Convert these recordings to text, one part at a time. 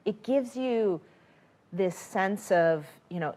it gives you this sense of,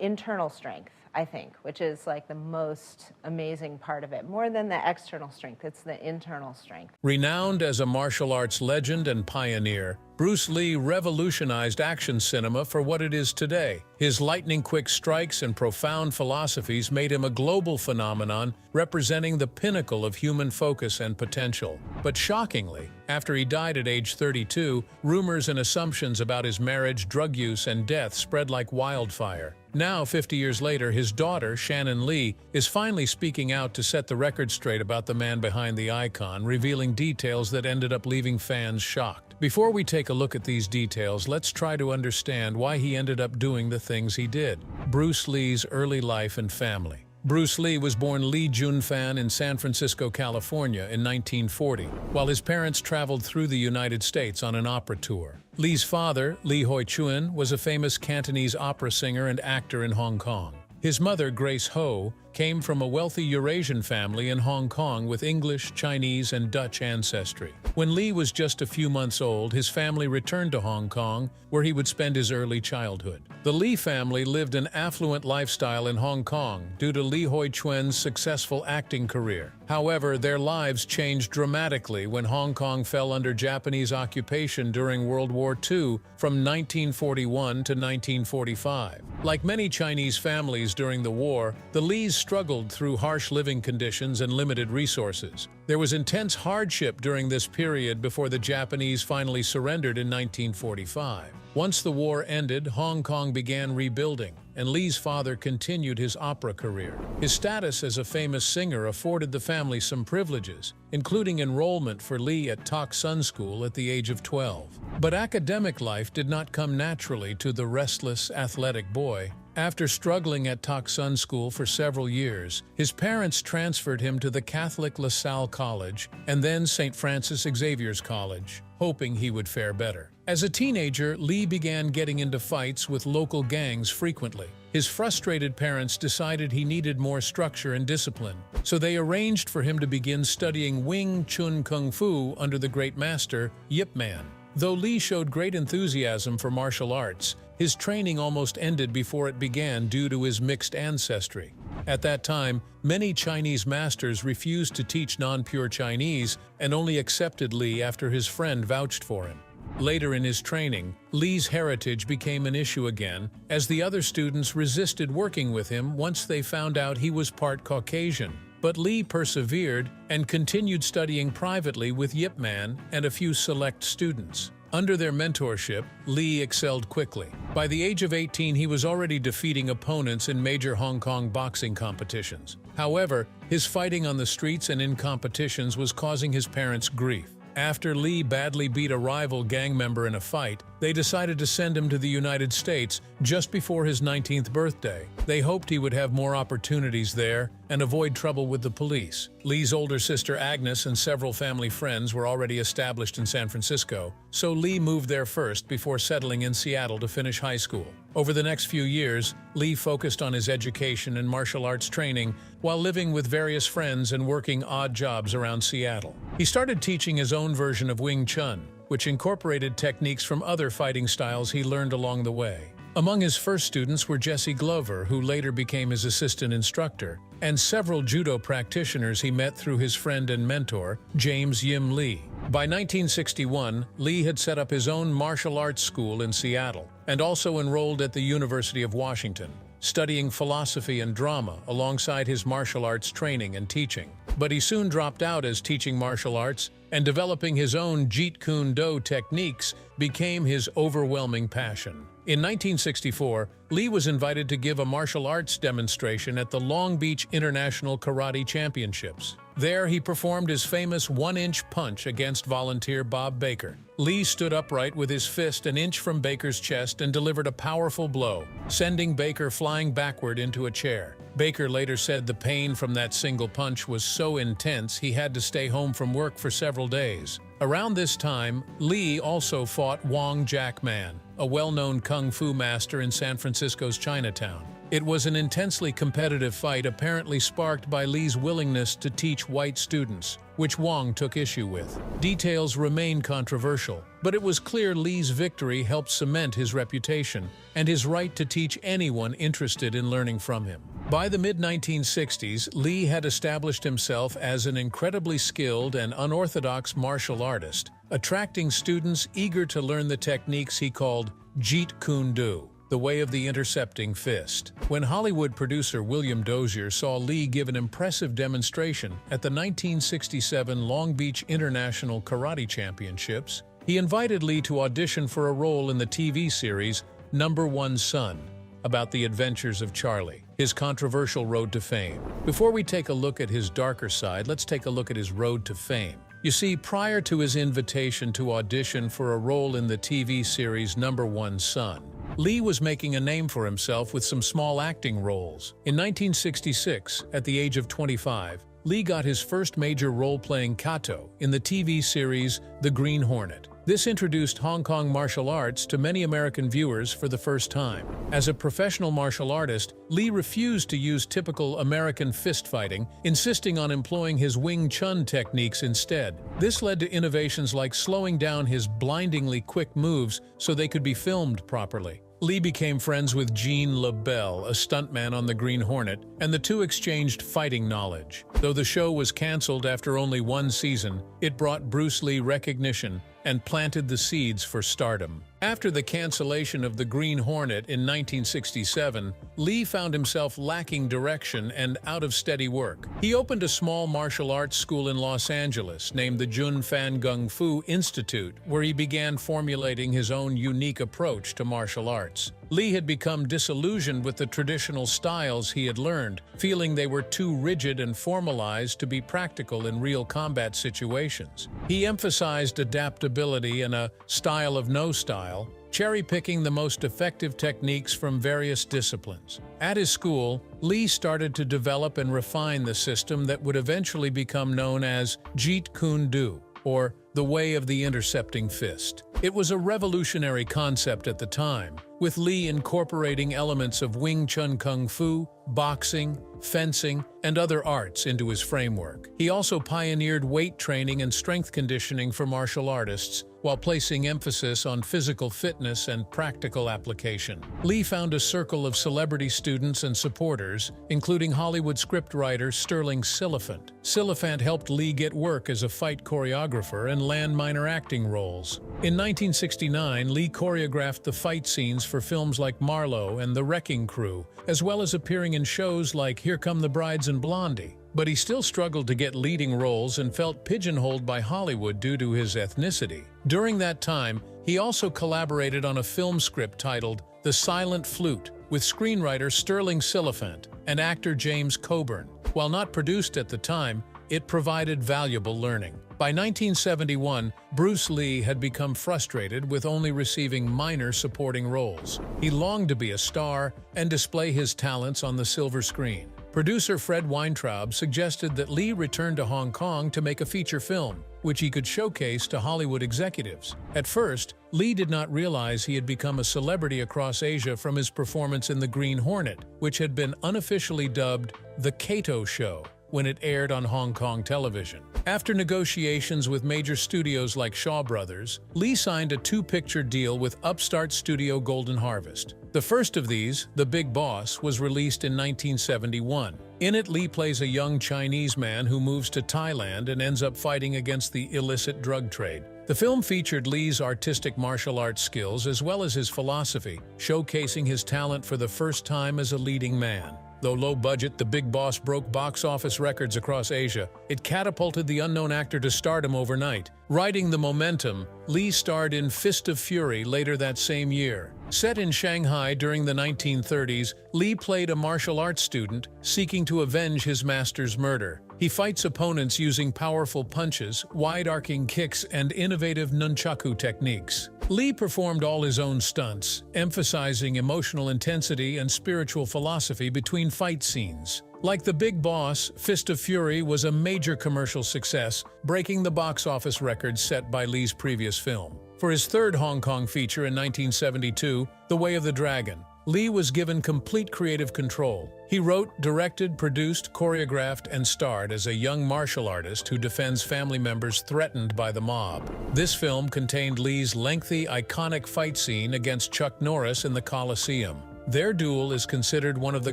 internal strength, I think, which is like the most amazing part of it. More than the external strength, it's the internal strength. Renowned as a martial arts legend and pioneer, Bruce Lee revolutionized action cinema for what it is today. His lightning-quick strikes and profound philosophies made him a global phenomenon, representing the pinnacle of human focus and potential. But shockingly, after he died at age 32, rumors and assumptions about his marriage, drug use, and death spread like wildfire. Now, 50 years later, his daughter, Shannon Lee, is finally speaking out to set the record straight about the man behind the icon, revealing details that ended up leaving fans shocked. Before we take a look at these details, let's try to understand why he ended up doing the things he did. Bruce Lee's early life and family. Bruce Lee was born Lee Junfan in San Francisco, California in 1940, while his parents traveled through the United States on an opera tour. Lee's father, Lee Hoi Chuen, was a famous Cantonese opera singer and actor in Hong Kong. His mother, Grace Ho, came from a wealthy Eurasian family in Hong Kong with English, Chinese, and Dutch ancestry. When Lee was just a few months old, his family returned to Hong Kong, where he would spend his early childhood. The Lee family lived an affluent lifestyle in Hong Kong due to Lee Hoi Chuen's successful acting career. However, their lives changed dramatically when Hong Kong fell under Japanese occupation during World War II from 1941 to 1945. Like many Chinese families during the war, the Lees struggled through harsh living conditions and limited resources. There was intense hardship during this period before the Japanese finally surrendered in 1945. Once the war ended, Hong Kong began rebuilding, and Lee's father continued his opera career. His status as a famous singer afforded the family some privileges, including enrollment for Lee at Tak Sun School at the age of 12. But academic life did not come naturally to the restless, athletic boy. After struggling at Tak Sun School for several years, his parents transferred him to the Catholic La Salle College and then St. Francis Xavier's College, hoping he would fare better. As a teenager, Lee began getting into fights with local gangs frequently. His frustrated parents decided he needed more structure and discipline, so they arranged for him to begin studying Wing Chun Kung Fu under the great master, Yip Man. Though Lee showed great enthusiasm for martial arts, his training almost ended before it began due to his mixed ancestry. At that time, many Chinese masters refused to teach non-pure Chinese and only accepted Lee after his friend vouched for him. Later in his training, Lee's heritage became an issue again, as the other students resisted working with him once they found out he was part Caucasian. But Lee persevered and continued studying privately with Yip Man and a few select students. Under their mentorship, Lee excelled quickly. By the age of 18, he was already defeating opponents in major Hong Kong boxing competitions. However, his fighting on the streets and in competitions was causing his parents grief. After Lee badly beat a rival gang member in a fight, they decided to send him to the United States just before his 19th birthday. They hoped he would have more opportunities there and avoid trouble with the police. Lee's older sister Agnes and several family friends were already established in San Francisco, so Lee moved there first before settling in Seattle to finish high school. Over the next few years, Lee focused on his education and martial arts training while living with various friends and working odd jobs around Seattle. He started teaching his own version of Wing Chun, which incorporated techniques from other fighting styles he learned along the way. Among his first students were Jesse Glover, who later became his assistant instructor, and several judo practitioners he met through his friend and mentor, James Yim Lee. By 1961, Lee had set up his own martial arts school in Seattle, and also enrolled at the University of Washington, studying philosophy and drama alongside his martial arts training and teaching. But he soon dropped out as teaching martial arts, and developing his own Jeet Kune Do techniques became his overwhelming passion. In 1964, Lee was invited to give a martial arts demonstration at the Long Beach International Karate Championships. There, he performed his famous one-inch punch against volunteer Bob Baker. Lee stood upright with his fist an inch from Baker's chest and delivered a powerful blow, sending Baker flying backward into a chair. Baker later said the pain from that single punch was so intense he had to stay home from work for several days. Around this time, Lee also fought Wong Jack Man, a well-known kung fu master in San Francisco's Chinatown. It was an intensely competitive fight apparently sparked by Lee's willingness to teach white students, which Wong took issue with. Details remain controversial, but it was clear Lee's victory helped cement his reputation and his right to teach anyone interested in learning from him. By the mid-1960s, Lee had established himself as an incredibly skilled and unorthodox martial artist, attracting students eager to learn the techniques he called Jeet Kune Do, the way of the intercepting fist. When Hollywood producer William Dozier saw Lee give an impressive demonstration at the 1967 Long Beach International Karate Championships, he invited Lee to audition for a role in the TV series Number One Son, about the adventures of Charlie, his controversial road to fame. Before we take a look at his darker side, let's take a look at his road to fame. You see, prior to his invitation to audition for a role in the TV series Number One Son, Lee was making a name for himself with some small acting roles. In 1966, at the age of 25, Lee got his first major role playing Kato in the TV series The Green Hornet. This introduced Hong Kong martial arts to many American viewers for the first time. As a professional martial artist, Lee refused to use typical American fist fighting, insisting on employing his Wing Chun techniques instead. This led to innovations like slowing down his blindingly quick moves so they could be filmed properly. Lee became friends with Gene LaBelle, a stuntman on The Green Hornet, and the two exchanged fighting knowledge. Though the show was canceled after only one season, it brought Bruce Lee recognition and planted the seeds for stardom. After the cancellation of The Green Hornet in 1967, Lee found himself lacking direction and out of steady work. He opened a small martial arts school in Los Angeles named the Jun Fan Gung Fu Institute, where he began formulating his own unique approach to martial arts. Lee had become disillusioned with the traditional styles he had learned, feeling they were too rigid and formalized to be practical in real combat situations. He emphasized adaptability and a style of no style, cherry-picking the most effective techniques from various disciplines. At his school, Lee started to develop and refine the system that would eventually become known as Jeet Kune Do, or the way of the intercepting fist. It was a revolutionary concept at the time, with Lee incorporating elements of Wing Chun Kung Fu, boxing, fencing, and other arts into his framework. He also pioneered weight training and strength conditioning for martial artists, while placing emphasis on physical fitness and practical application. Lee found a circle of celebrity students and supporters, including Hollywood scriptwriter Sterling Silliphant. Silliphant helped Lee get work as a fight choreographer and land minor acting roles. In 1969, Lee choreographed the fight scenes for films like Marlowe and The Wrecking Crew, as well as appearing in shows like Here Come the Brides and Blondie. But he still struggled to get leading roles and felt pigeonholed by Hollywood due to his ethnicity. During that time, he also collaborated on a film script titled The Silent Flute with screenwriter Sterling Silliphant and actor James Coburn. While not produced at the time, it provided valuable learning. By 1971, Bruce Lee had become frustrated with only receiving minor supporting roles. He longed to be a star and display his talents on the silver screen. Producer Fred Weintraub suggested that Lee return to Hong Kong to make a feature film, which he could showcase to Hollywood executives. At first, Lee did not realize he had become a celebrity across Asia from his performance in The Green Hornet, which had been unofficially dubbed The Kato Show when it aired on Hong Kong television. After negotiations with major studios like Shaw Brothers, Lee signed a two-picture deal with upstart studio Golden Harvest. The first of these, The Big Boss, was released in 1971. In it, Lee plays a young Chinese man who moves to Thailand and ends up fighting against the illicit drug trade. The film featured Lee's artistic martial arts skills as well as his philosophy, showcasing his talent for the first time as a leading man. Though low budget, The Big Boss broke box office records across Asia. It catapulted the unknown actor to stardom overnight. Riding the momentum, Lee starred in Fist of Fury later that same year. Set in Shanghai during the 1930s, Lee played a martial arts student seeking to avenge his master's murder. He fights opponents using powerful punches, wide-arcing kicks, and innovative nunchaku techniques. Lee performed all his own stunts, emphasizing emotional intensity and spiritual philosophy between fight scenes. Like The Big Boss, Fist of Fury was a major commercial success, breaking the box office record set by Lee's previous film. For his third Hong Kong feature in 1972, The Way of the Dragon, Lee was given complete creative control. He wrote, directed, produced, choreographed, and starred as a young martial artist who defends family members threatened by the mob. This film contained Lee's lengthy, iconic fight scene against Chuck Norris in the Coliseum. Their duel is considered one of the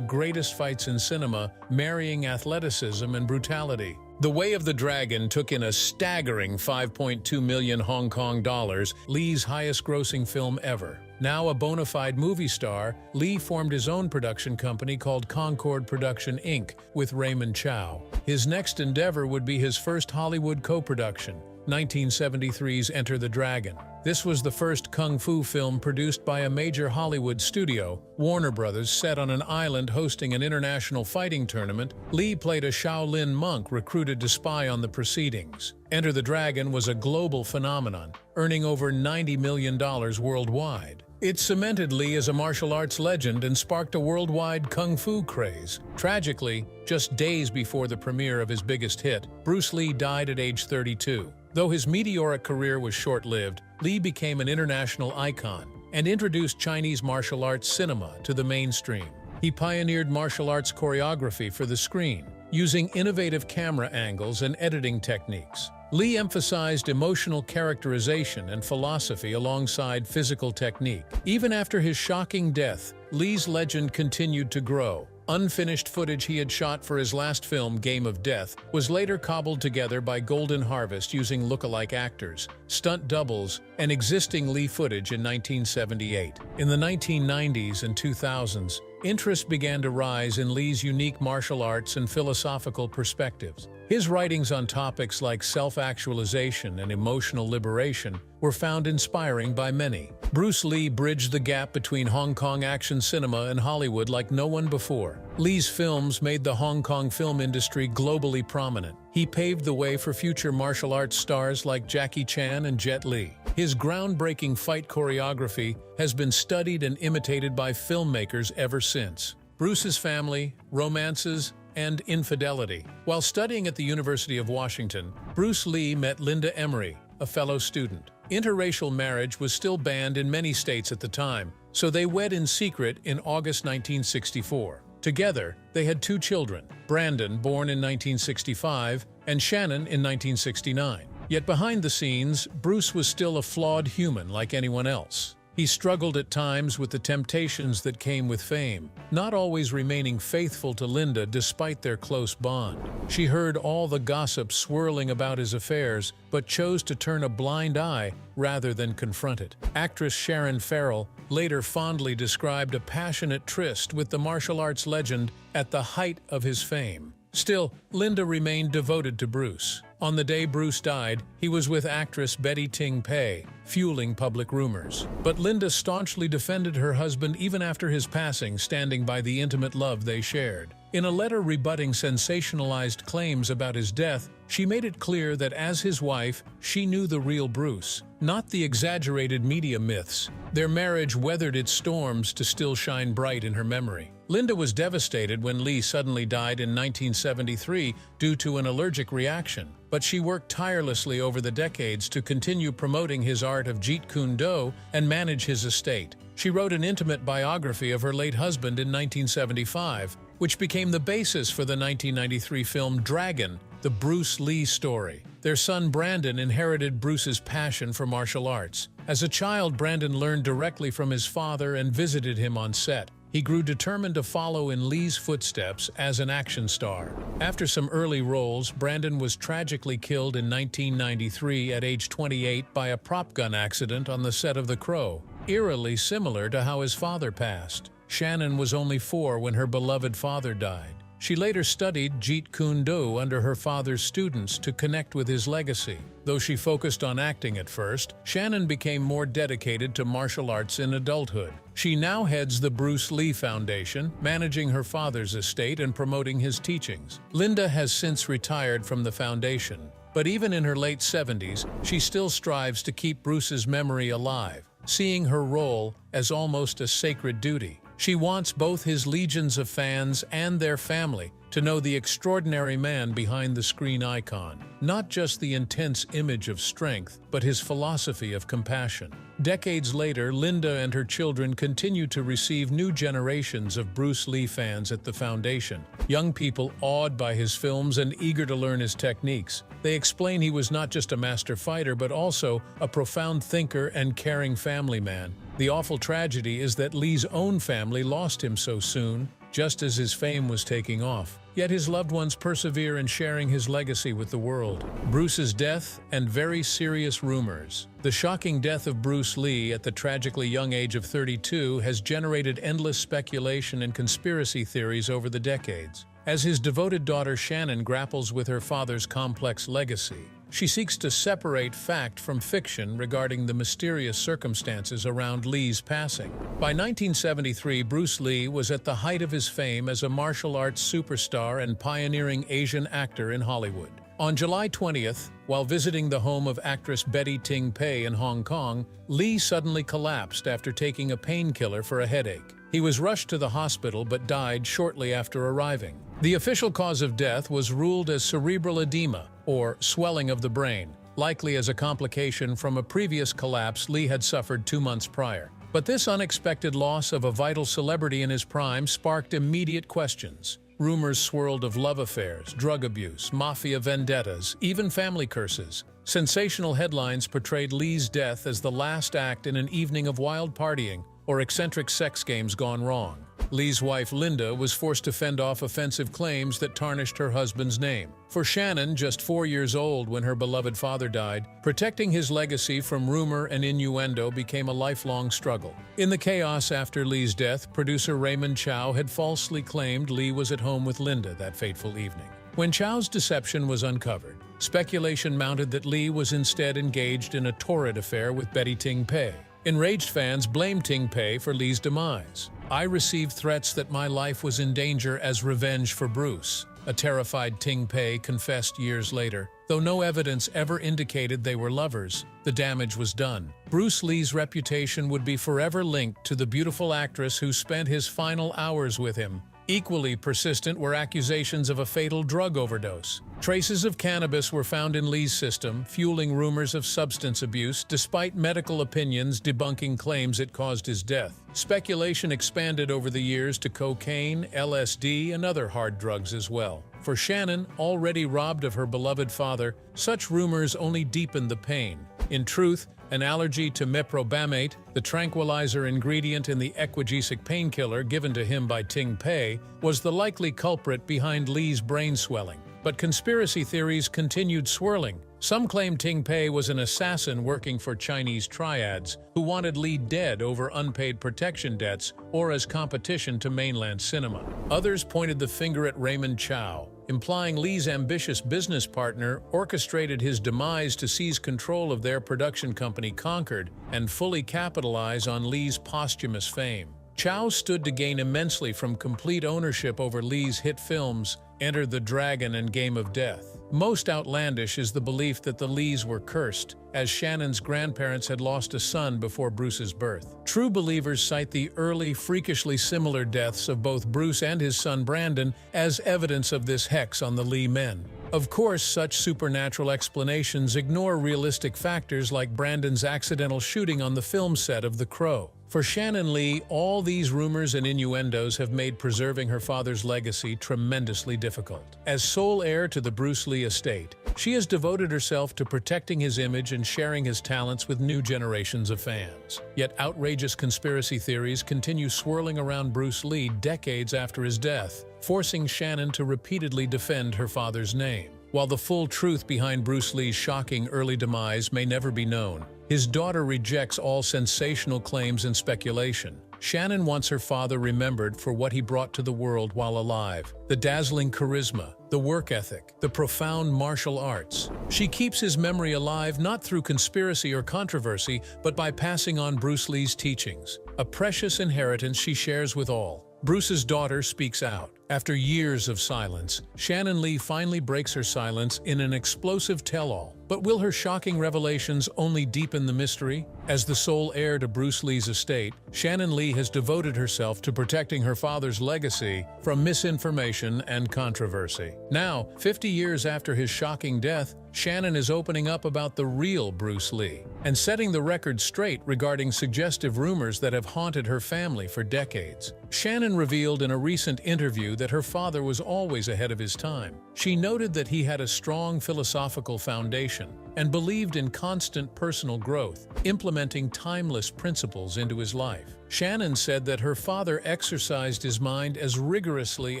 greatest fights in cinema, marrying athleticism and brutality. The Way of the Dragon took in a staggering 5.2 million Hong Kong dollars, Lee's highest-grossing film ever. Now a bona fide movie star, Lee formed his own production company called Concord Production Inc. with Raymond Chow. His next endeavor would be his first Hollywood co-production, 1973's Enter the Dragon. This was the first kung fu film produced by a major Hollywood studio, Warner Brothers, set on an island hosting an international fighting tournament. Lee played a Shaolin monk recruited to spy on the proceedings. Enter the Dragon was a global phenomenon, earning over $90 million worldwide. It cemented Lee as a martial arts legend and sparked a worldwide kung fu craze. Tragically, just days before the premiere of his biggest hit, Bruce Lee died at age 32. Though his meteoric career was short-lived, Lee became an international icon and introduced Chinese martial arts cinema to the mainstream. He pioneered martial arts choreography for the screen, using innovative camera angles and editing techniques. Lee emphasized emotional characterization and philosophy alongside physical technique. Even after his shocking death, Lee's legend continued to grow. Unfinished footage he had shot for his last film, Game of Death, was later cobbled together by Golden Harvest using look-alike actors, stunt doubles, and existing Lee footage in 1978. In the 1990s and 2000s, interest began to rise in Lee's unique martial arts and philosophical perspectives. His writings on topics like self-actualization and emotional liberation were found inspiring by many. Bruce Lee bridged the gap between Hong Kong action cinema and Hollywood like no one before. Lee's films made the Hong Kong film industry globally prominent. He paved the way for future martial arts stars like Jackie Chan and Jet Li. His groundbreaking fight choreography has been studied and imitated by filmmakers ever since. Bruce's family, romances, and infidelity. While studying at the University of Washington, Bruce Lee met Linda Emery, a fellow student. Interracial marriage was still banned in many states at the time, so they wed in secret in August 1964. Together, they had 2 children, Brandon, born in 1965, and Shannon in 1969. Yet behind the scenes, Bruce was still a flawed human like anyone else. He struggled at times with the temptations that came with fame, not always remaining faithful to Linda despite their close bond. She heard all the gossip swirling about his affairs, but chose to turn a blind eye rather than confront it. Actress Sharon Farrell later fondly described a passionate tryst with the martial arts legend at the height of his fame. Still, Linda remained devoted to Bruce. On the day Bruce died, he was with actress Betty Ting Pei, fueling public rumors. But Linda staunchly defended her husband even after his passing, standing by the intimate love they shared. In a letter rebutting sensationalized claims about his death, she made it clear that as his wife, she knew the real Bruce, not the exaggerated media myths. Their marriage weathered its storms to still shine bright in her memory. Linda was devastated when Lee suddenly died in 1973 due to an allergic reaction, but she worked tirelessly over the decades to continue promoting his art of Jeet Kune Do and manage his estate. She wrote an intimate biography of her late husband in 1975, which became the basis for the 1993 film Dragon, the Bruce Lee story. Their son Brandon inherited Bruce's passion for martial arts. As a child, Brandon learned directly from his father and visited him on set. He grew determined to follow in Lee's footsteps as an action star. After some early roles, Brandon was tragically killed in 1993 at age 28 by a prop gun accident on the set of The Crow, eerily similar to how his father passed. Shannon was only 4 when her beloved father died. She later studied Jeet Kune Do under her father's students to connect with his legacy. Though she focused on acting at first, Shannon became more dedicated to martial arts in adulthood. She now heads the Bruce Lee Foundation, managing her father's estate and promoting his teachings. Linda has since retired from the foundation, but even in her late 70s, she still strives to keep Bruce's memory alive, seeing her role as almost a sacred duty. She wants both his legions of fans and their family to know the extraordinary man behind the screen icon, not just the intense image of strength, but his philosophy of compassion. Decades later, Linda and her children continue to receive new generations of Bruce Lee fans at the foundation. Young people awed by his films and eager to learn his techniques. They explain he was not just a master fighter, but also a profound thinker and caring family man. The awful tragedy is that Lee's own family lost him so soon, just as his fame was taking off. Yet his loved ones persevere in sharing his legacy with the world. Bruce's death and very serious rumors. The shocking death of Bruce Lee at the tragically young age of 32 has generated endless speculation and conspiracy theories over the decades. As his devoted daughter Shannon grapples with her father's complex legacy, she seeks to separate fact from fiction regarding the mysterious circumstances around Lee's passing. By 1973, Bruce Lee was at the height of his fame as a martial arts superstar and pioneering Asian actor in Hollywood. On July 20th, while visiting the home of actress Betty Ting Pei in Hong Kong, Lee suddenly collapsed after taking a painkiller for a headache. He was rushed to the hospital but died shortly after arriving. The official cause of death was ruled as cerebral edema, or swelling of the brain, likely as a complication from a previous collapse Lee had suffered 2 months prior. But this unexpected loss of a vital celebrity in his prime sparked immediate questions. Rumors swirled of love affairs, drug abuse, mafia vendettas, even family curses. Sensational headlines portrayed Lee's death as the last act in an evening of wild partying or eccentric sex games gone wrong. Lee's wife, Linda, was forced to fend off offensive claims that tarnished her husband's name. For Shannon, just 4 years old when her beloved father died, protecting his legacy from rumor and innuendo became a lifelong struggle. In the chaos after Lee's death, producer Raymond Chow had falsely claimed Lee was at home with Linda that fateful evening. When Chow's deception was uncovered, speculation mounted that Lee was instead engaged in a torrid affair with Betty Ting Pei. Enraged fans blamed Ting Pei for Lee's demise. "I received threats that my life was in danger as revenge for Bruce," a terrified Ting Pei confessed years later. Though no evidence ever indicated they were lovers, the damage was done. Bruce Lee's reputation would be forever linked to the beautiful actress who spent his final hours with him. Equally persistent were accusations of a fatal drug overdose. Traces of cannabis were found in Lee's system, fueling rumors of substance abuse, despite medical opinions debunking claims it caused his death. Speculation expanded over the years to cocaine, LSD, and other hard drugs as well. For Shannon, already robbed of her beloved father, such rumors only deepened the pain. In truth, an allergy to meprobamate, the tranquilizer ingredient in the Equagesic painkiller given to him by Ting Pei, was the likely culprit behind Lee's brain swelling. But conspiracy theories continued swirling. Some claimed Ting Pei was an assassin working for Chinese triads who wanted Lee dead over unpaid protection debts or as competition to mainland cinema. Others pointed the finger at Raymond Chow, implying Lee's ambitious business partner orchestrated his demise to seize control of their production company Concord and fully capitalize on Lee's posthumous fame. Chow stood to gain immensely from complete ownership over Lee's hit films, Enter the Dragon and Game of Death. Most outlandish is the belief that the Lees were cursed, as Shannon's grandparents had lost a son before Bruce's birth. True believers cite the early, freakishly similar deaths of both Bruce and his son Brandon as evidence of this hex on the Lee men. Of course, such supernatural explanations ignore realistic factors like Brandon's accidental shooting on the film set of The Crow. For Shannon Lee, all these rumors and innuendos have made preserving her father's legacy tremendously difficult. As sole heir to the Bruce Lee estate, she has devoted herself to protecting his image and sharing his talents with new generations of fans. Yet outrageous conspiracy theories continue swirling around Bruce Lee decades after his death, forcing Shannon to repeatedly defend her father's name. While the full truth behind Bruce Lee's shocking early demise may never be known, his daughter rejects all sensational claims and speculation. Shannon wants her father remembered for what he brought to the world while alive: the dazzling charisma, the work ethic, the profound martial arts. She keeps his memory alive not through conspiracy or controversy, but by passing on Bruce Lee's teachings, a precious inheritance she shares with all. Bruce's daughter speaks out. After years of silence, Shannon Lee finally breaks her silence in an explosive tell-all. But will her shocking revelations only deepen the mystery? As the sole heir to Bruce Lee's estate, Shannon Lee has devoted herself to protecting her father's legacy from misinformation and controversy. Now, 50 years after his shocking death, Shannon is opening up about the real Bruce Lee and setting the record straight regarding suggestive rumors that have haunted her family for decades. Shannon revealed in a recent interview that her father was always ahead of his time. She noted that he had a strong philosophical foundation and believed in constant personal growth, implementing timeless principles into his life. Shannon said that her father exercised his mind as rigorously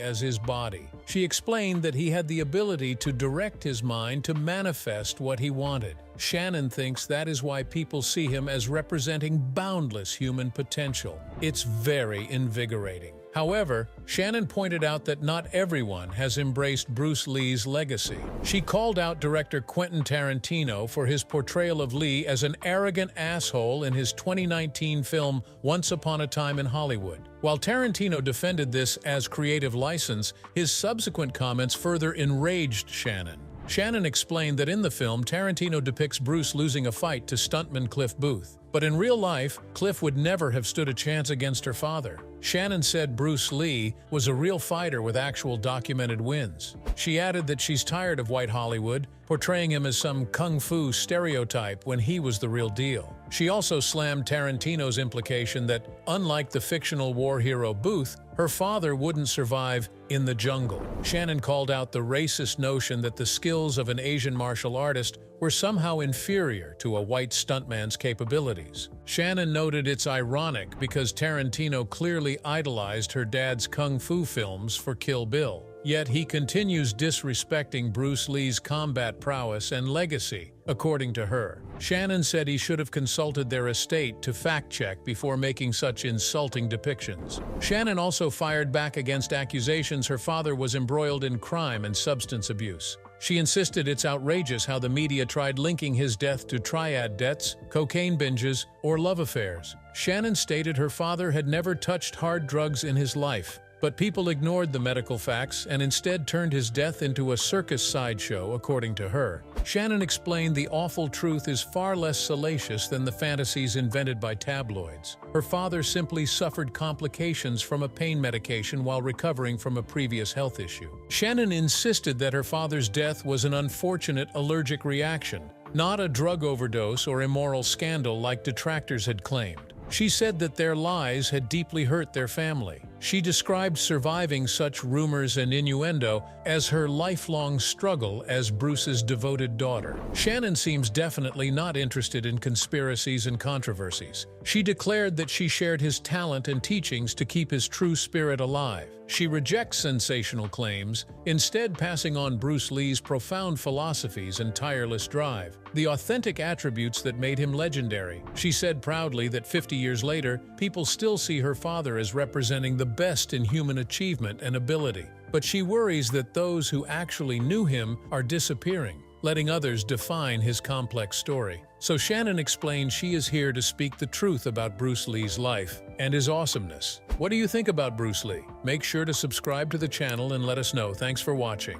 as his body. She explained that he had the ability to direct his mind to manifest what he wanted. Shannon thinks that is why people see him as representing boundless human potential. It's very invigorating. However, Shannon pointed out that not everyone has embraced Bruce Lee's legacy. She called out director Quentin Tarantino for his portrayal of Lee as an arrogant asshole in his 2019 film Once Upon a Time in Hollywood. While Tarantino defended this as creative license, his subsequent comments further enraged Shannon. Shannon explained that in the film, Tarantino depicts Bruce losing a fight to stuntman Cliff Booth. But in real life, Cliff would never have stood a chance against her father. Shannon said Bruce Lee was a real fighter with actual documented wins. She added that she's tired of white Hollywood, portraying him as some kung fu stereotype when he was the real deal. She also slammed Tarantino's implication that, unlike the fictional war hero Booth, her father wouldn't survive in the jungle. Shannon called out the racist notion that the skills of an Asian martial artist were somehow inferior to a white stuntman's capabilities. Shannon noted it's ironic because Tarantino clearly idolized her dad's kung fu films for Kill Bill. Yet he continues disrespecting Bruce Lee's combat prowess and legacy, according to her. Shannon said he should have consulted their estate to fact-check before making such insulting depictions. Shannon also fired back against accusations her father was embroiled in crime and substance abuse. She insisted it's outrageous how the media tried linking his death to triad debts, cocaine binges, or love affairs. Shannon stated her father had never touched hard drugs in his life, but people ignored the medical facts and instead turned his death into a circus sideshow, according to her. Shannon explained the awful truth is far less salacious than the fantasies invented by tabloids. Her father simply suffered complications from a pain medication while recovering from a previous health issue. Shannon insisted that her father's death was an unfortunate allergic reaction, not a drug overdose or immoral scandal like detractors had claimed. She said that their lies had deeply hurt their family. She described surviving such rumors and innuendo as her lifelong struggle as Bruce's devoted daughter. Shannon seems definitely not interested in conspiracies and controversies. She declared that she shared his talent and teachings to keep his true spirit alive. She rejects sensational claims, instead passing on Bruce Lee's profound philosophies and tireless drive, the authentic attributes that made him legendary. She said proudly that 50 years later, people still see her father as representing the best in human achievement and ability. But she worries that those who actually knew him are disappearing, letting others define his complex story. So Shannon explained she is here to speak the truth about Bruce Lee's life and his awesomeness. What do you think about Bruce Lee? Make sure to subscribe to the channel and let us know. Thanks for watching.